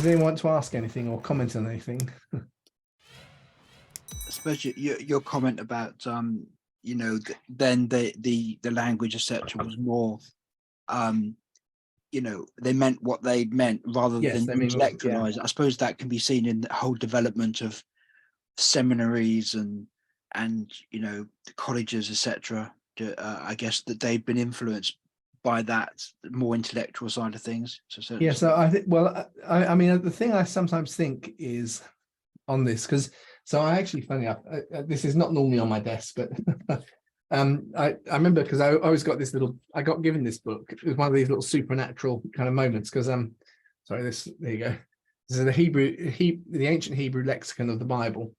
Does anyone want to ask anything or comment on anything? Especially your comment about then the language etc was more they meant what they meant rather Yes, than I mean, yeah. intellectualized. I suppose that can be seen in the whole development of seminaries and the colleges etc. I guess that they've been influenced by that more intellectual side of things. Yeah, so I think, well, I mean, the thing I sometimes think is on this, because so I actually, funny enough, this is not normally on my desk, but I remember because I always got this little, I got given this book. It was one of these little supernatural kind of moments because sorry, there you go. This is the ancient Hebrew lexicon of the Bible.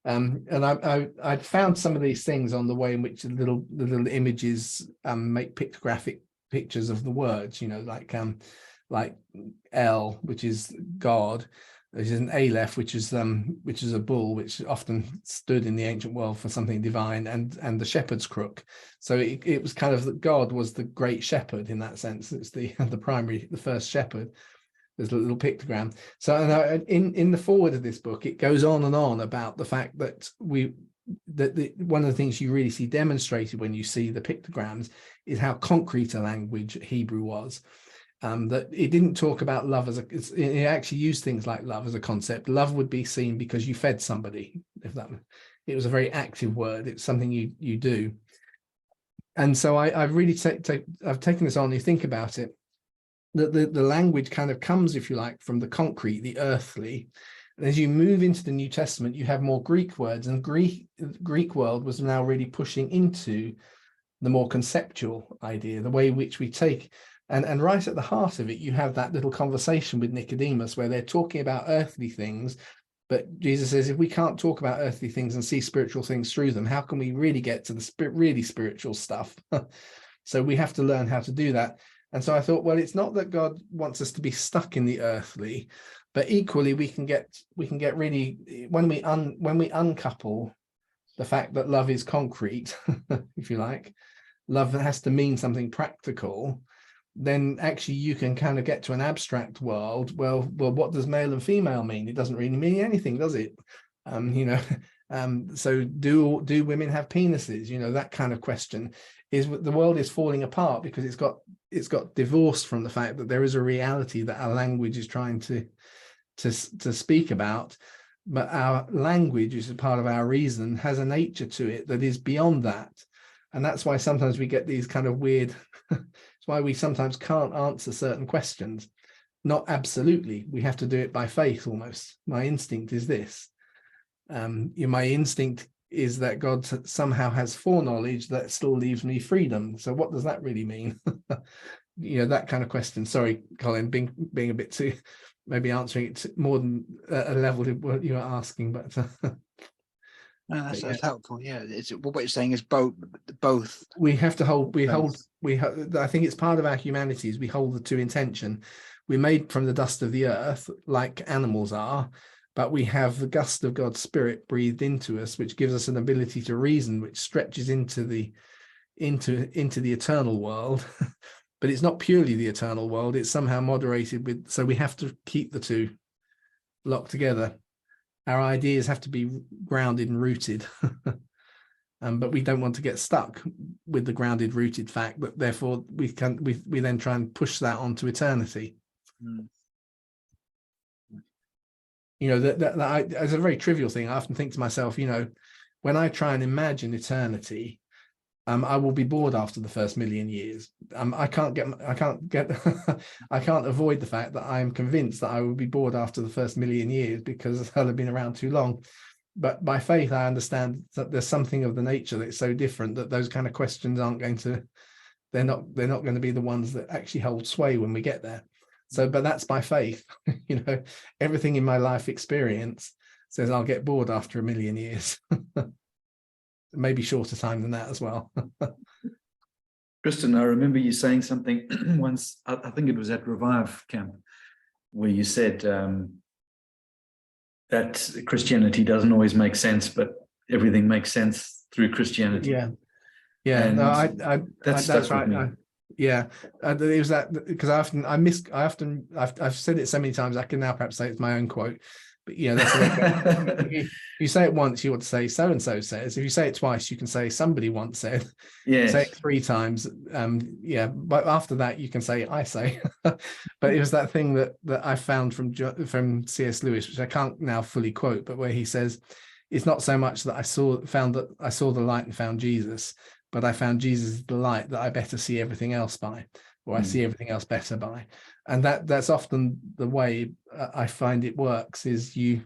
And I found some of these things on the way in which the little images make pictographic pictures of the words, like El, which is God, which is an Aleph, which is a bull, which often stood in the ancient world for something divine, and the shepherd's crook. So it was kind of that God was the great shepherd in that sense. It's the first shepherd. There's a little pictogram. So in the forward of this book, it goes on and on about the fact that one of the things you really see demonstrated when you see the pictograms is how concrete a language Hebrew was. That it didn't talk about love it actually used things like love as a concept. Love would be seen because you fed somebody. It was a very active word. It's something you do. And so I've really I've taken this on. You think about it, that the language kind of comes, if you like, from the concrete, the earthly. And as you move into the New Testament, you have more Greek words, and Greek world was now really pushing into the more conceptual idea, the way in which we take, and right at the heart of it, you have that little conversation with Nicodemus where they're talking about earthly things, but Jesus says, if we can't talk about earthly things and see spiritual things through them, how can we really get to the really spiritual stuff? So we have to learn how to do that. And so I thought, well, it's not that God wants us to be stuck in the earthly, but equally we can get really, when we uncouple the fact that love is concrete, if you like, love has to mean something practical, then actually you can kind of get to an abstract world. Well, what does male and female mean? It doesn't really mean anything, does it? So do women have penises? That kind of question. Is the world is falling apart because it's got divorced from the fact that there is a reality that our language is trying to speak about, but our language, which is part of our reason, has a nature to it that is beyond that. And that's why sometimes we get these kind of weird, it's why we sometimes can't answer certain questions. Not absolutely, we have to do it by faith almost. My instinct is this. My instinct is that God somehow has foreknowledge that still leaves me freedom. So what does that really mean? That kind of question. Sorry, Colin, being a bit too, maybe answering it more than a level of what you were asking, but no, that's helpful. Yeah, what you're saying is both. We have to hold. I think it's part of our humanities. We hold the two in tension. We're made from the dust of the earth, like animals are, but we have the gust of God's Spirit breathed into us, which gives us an ability to reason, which stretches into the eternal world. But it's not purely the eternal world. It's somehow moderated with. So we have to keep the two locked together. Our ideas have to be grounded and rooted. But we don't want to get stuck with the grounded, rooted fact that therefore we then try and push that onto eternity. That as a very trivial thing, I often think to myself, when I try and imagine eternity, I will be bored after the first million years. I can't avoid the fact that I am convinced that I will be bored after the first million years because I'll have been around too long. But by faith, I understand that there's something of the nature that's so different that those kind of questions they're not going to be the ones that actually hold sway when we get there. So, but that's by faith. Everything in my life experience says I'll get bored after a million years. Maybe shorter time than that as well. Kristen, I remember you saying something once, I think it was at Revive Camp, where you said that Christianity doesn't always make sense, but everything makes sense through Christianity. Yeah. And no, that's right. Yeah, it was that, because I've said it so many times I can now perhaps say it's my own quote, but that's the way it goes. If you say it once, you want to say so and so says. If you say it twice, you can say somebody once said. Yes. Say it 3 times, but after that you can say I say. But it was that thing that I found from C.S. Lewis, which I can't now fully quote, but where he says, it's not so much that I saw the light and found Jesus, but I found Jesus the light that I better see everything else by, or I see everything else better by. And that's often the way I find it works, is you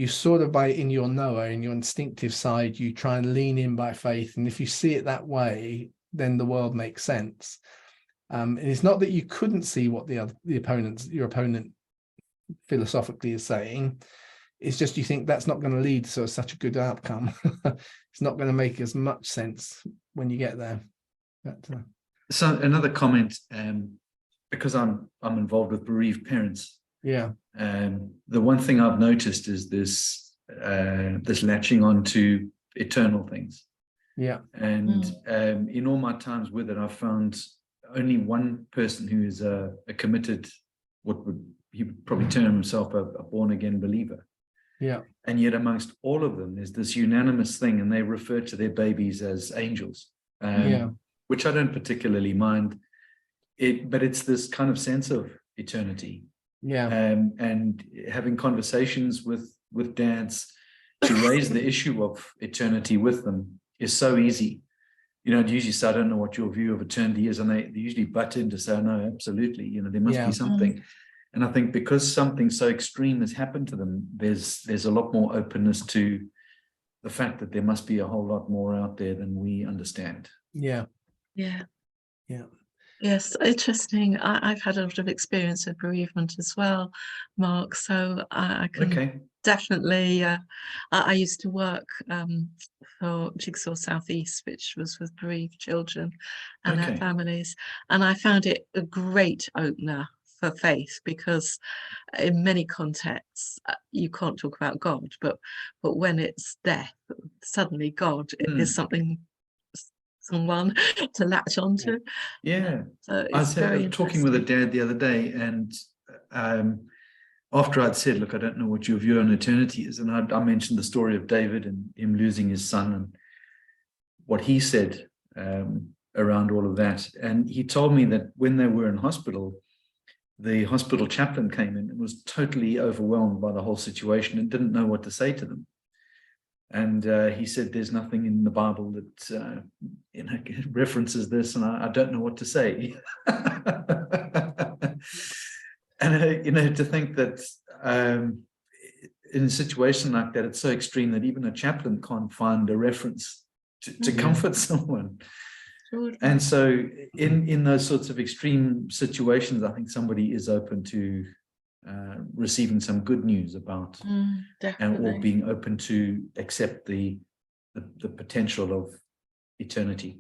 sort of, in your knower, in your instinctive side, you try and lean in by faith. And if you see it that way, then the world makes sense. And it's not that you couldn't see what your opponent philosophically is saying. It's just you think that's not going to lead to such a good outcome. It's not going to make as much sense when you get there. But, so another comment, because I'm involved with bereaved parents. Yeah. The one thing I've noticed is this latching on to eternal things. Yeah. And in all my times with it, I've found only one person who is a committed, he would probably term himself a born again believer. Yeah. And yet amongst all of them, there's this unanimous thing, and they refer to their babies as angels, which I don't particularly mind. But it's this kind of sense of eternity. Yeah. And having conversations with dads to raise the issue of eternity with them is so easy. I'd usually say, I don't know what your view of eternity is, and they usually butt in to say, no, absolutely, there must be something. And I think because something so extreme has happened to them, there's a lot more openness to the fact that there must be a whole lot more out there than we understand. Yeah. Yeah. Yeah. Yes, interesting. I've had a lot of experience of bereavement as well, Mark. So I can definitely. I used to work for Jigsaw Southeast, which was with bereaved children and their families, and I found it a great opener for faith, because in many contexts you can't talk about God, but when it's death, suddenly God is someone to latch onto. So I was talking with a dad the other day, and after I'd said, look, I don't know what your view on eternity is, and I mentioned the story of David and him losing his son and what he said around all of that. And he told me that when they were in hospital, the hospital chaplain came in and was totally overwhelmed by the whole situation and didn't know what to say to them. And he said, there's nothing in the Bible that references this, and I don't know what to say. And to think that in a situation like that, it's so extreme that even a chaplain can't find a reference to comfort someone. And so in those sorts of extreme situations, I think somebody is open to receiving some good news about or being open to accept the potential of eternity.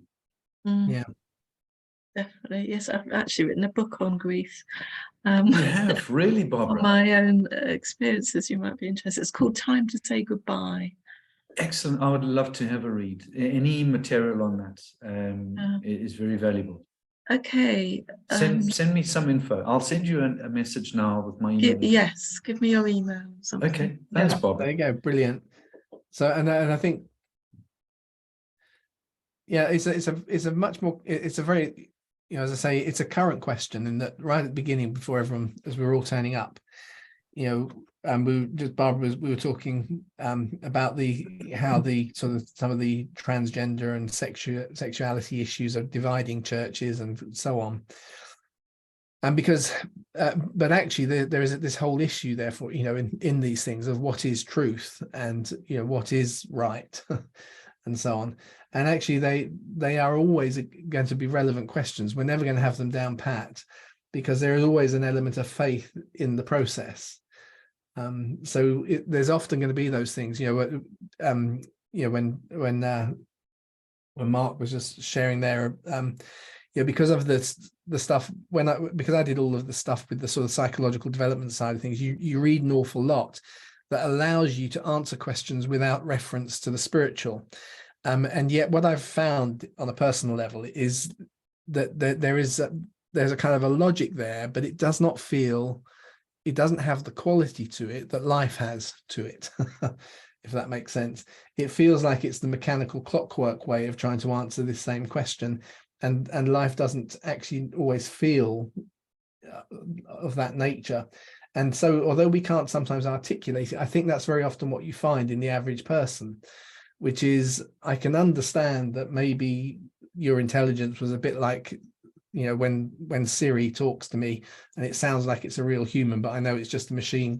Yeah, definitely. Yes, I've actually written a book on grief. You have, really, Barbara? On my own experiences, you might be interested. It's called Time to Say Goodbye. Excellent. I would love to have a read. Any material on that is very valuable. Okay. Send me some info. I'll send you a message now with my email. Yes, give me your email or something. Okay, thanks, Bob. There you go, brilliant. So, and I think, it's a much more, it's a very, as I say, it's a current question, in that right at the beginning, before everyone, as we were all turning up, and we were talking about how the sort of some of the transgender and sexuality issues are dividing churches and so on. And because, but actually there is this whole issue, therefore, in these things of what is truth and what is right, and so on. And actually, they are always going to be relevant questions. We're never going to have them down pat, because there is always an element of faith in the process. So there's often going to be those things, when Mark was just sharing there, because of the stuff, because I did all of the stuff with the sort of psychological development side of things, you read an awful lot that allows you to answer questions without reference to the spiritual. And yet what I've found on a personal level is there's a kind of a logic there, but it does not feel, it doesn't have the quality to it that life has to it. If that makes sense. It feels like it's the mechanical clockwork way of trying to answer this same question, and life doesn't actually always feel of that nature. And so although we can't sometimes articulate it, I think that's very often what you find in the average person, which is, I can understand that maybe your intelligence was a bit like, you know, when Siri talks to me and it sounds like it's a real human, but I know it's just a machine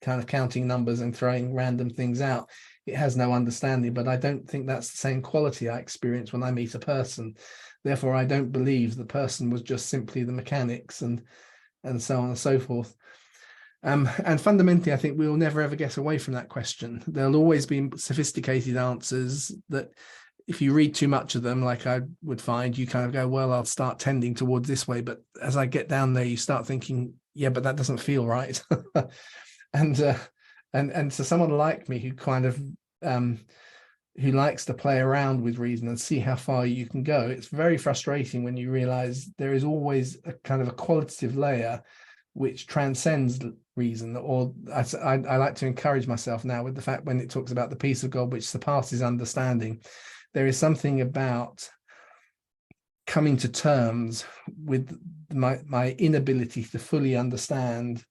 kind of counting numbers and throwing random things out. It has no understanding, but I don't think that's the same quality I experience when I meet a person. Therefore, I don't believe the person was just simply the mechanics and so on and so forth. And fundamentally, I think we'll never ever get away from that question. There'll always be sophisticated answers that if you read too much of them, like I would find, you kind of go, well, I'll start tending towards this way. But as I get down there, you start thinking, yeah, but that doesn't feel right. And so someone like me who kind of who likes to play around with reason and see how far you can go, it's very frustrating when you realize there is always a kind of a qualitative layer which transcends reason. Or I like to encourage myself now with the fact when it talks about the peace of God which surpasses understanding, there is something about coming to terms with my inability to fully understand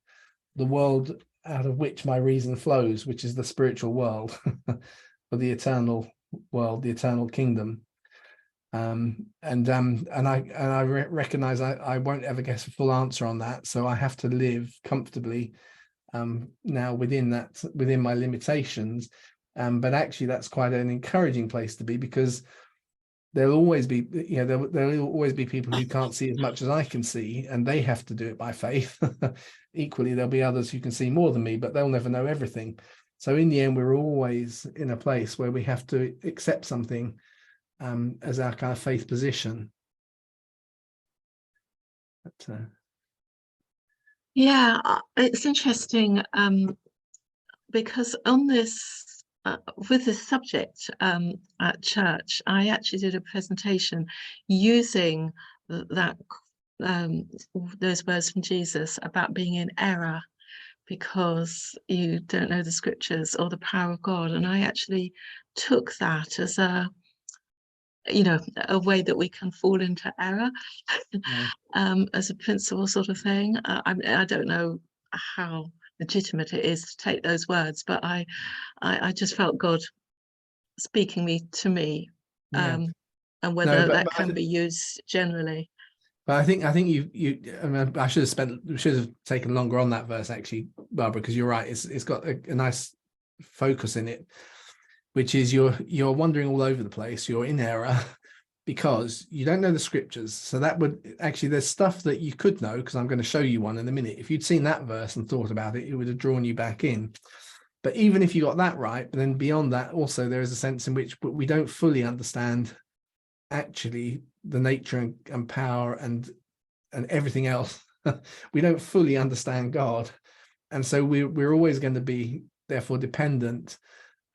the world out of which my reason flows, which is the spiritual world, or the eternal world, the eternal kingdom. And I recognize I won't ever get a full answer on that, so I have to live comfortably now within my limitations. But actually, that's quite an encouraging place to be, because there'll always be, you know, there'll always be people who can't see as much as I can see, and they have to do it by faith. Equally, there'll be others who can see more than me, but they'll never know everything. So in the end, we're always in a place where we have to accept something as our kind of faith position. But, yeah, it's interesting because on this, with this subject at church, I actually did a presentation using that those words from Jesus about being in error because you don't know the scriptures or the power of God. And I actually took that as a, you know, a way that we can fall into error as a principle sort of thing. I don't know how legitimate it is to take those words, but I just felt God speaking to me, and whether that can be used generally. But I think you I mean, I should have taken longer on that verse actually, Barbara, because you're right. It's got a nice focus in it, which is you're wandering all over the place. You're in error because you don't know the scriptures. So that would actually, there's stuff that you could know, because I'm going to show you one in a minute. If you'd seen that verse and thought about it, it would have drawn you back in. But even if you got that right, but then beyond that, also there is a sense in which we don't fully understand actually the nature and power and everything else. We don't fully understand God, and so we're always going to be therefore dependent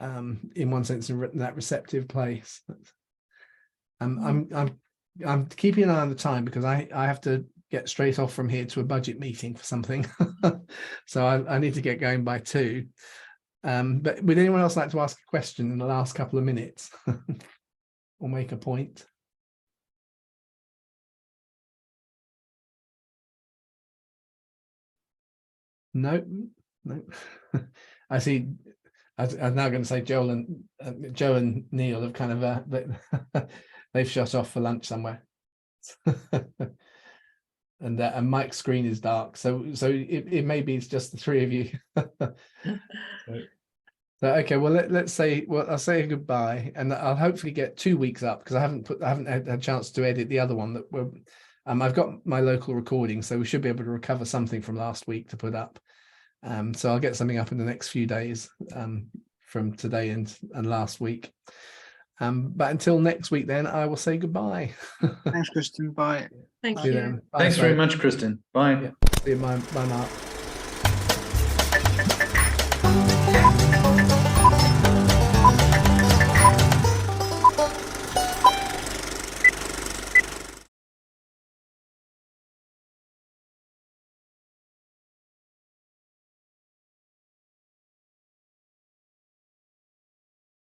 in one sense in that receptive place. I'm keeping an eye on the time because I have to get straight off from here to a budget meeting for something. So I need to get going by 2. But would anyone else like to ask a question in the last couple of minutes or make a point? No. I see. I'm now going to say Joe and Neil have kind of they've shut off for lunch somewhere, and Mike's screen is dark, so it maybe it's just the 3 of you. So okay, well let's say, well, I'll say goodbye, and I'll hopefully get 2 weeks up because I haven't had a chance to edit the other one that we're. I've got my local recording, so we should be able to recover something from last week to put up. So I'll get something up in the next few days from today and last week. But until next week, then I will say goodbye. Thanks, Kristen. Bye. Thank you. Thanks very much, Kristen. Bye. Yeah. See you. Bye, Mark.